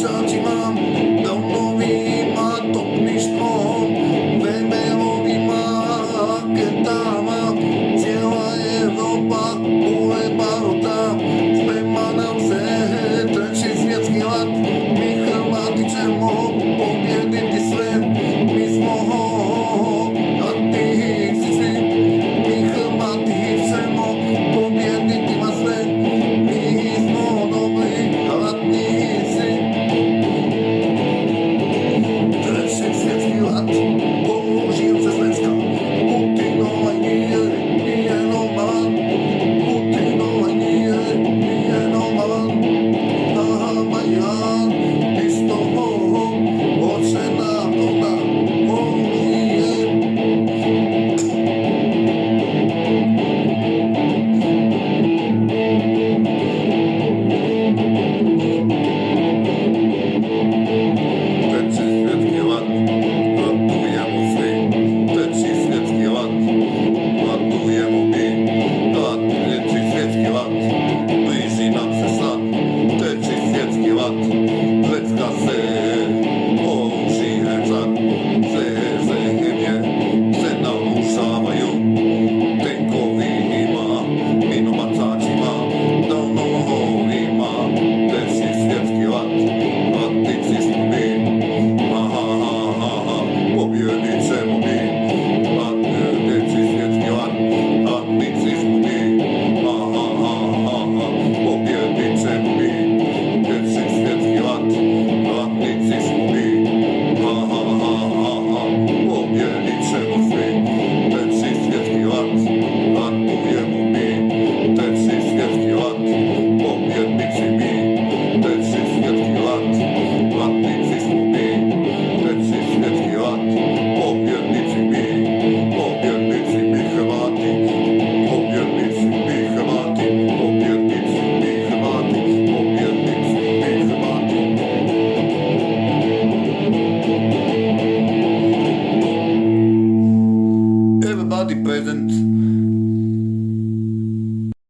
psaci mám, Daunový má topništvo, Weberový má Ketama, celá Evropa bude barota, sprema nám se trčí světský hlad, my Chorváti chcemo pobjediti sve, my smo hladní chci, my Chorváti chcemo pobjediti ma sve, my smo dobrí hladní chci. Treći svjetski rat položio se Svenska, Putinova nije normalan, Putinova nije normalan, aha Majan isto hoće nam doda oružje. Treći svjetski rat, ratujemo svi, treći svjetski rat, ratujemo mi, treći svjetski rat, bliži nam se sad, treći svjetski rat, vecka se oružje sad, sve zemlje se narušavaju, tenkovima, minobacačima, dronovima, treći svjetski rat, ratnici smo mi, pobjedit ćemo mi, treći svjetski rat, ratnici smo mi, pobjedit ćemo mi, treći svjetski rat, ratnici smo mi, pobjedit ćemo svi, treći svjetski rat, ratujemo mi, treći svjetski rat, pobjednici mi, treći svjetski rat, ratnici smo mi, treći svjetski rat, pobjednici mi, pobjednici mi Hrvati, pobjednici mi Hrvati, pobjednici mi Hrvati, pobjednici mi Hrvati. Everybody present.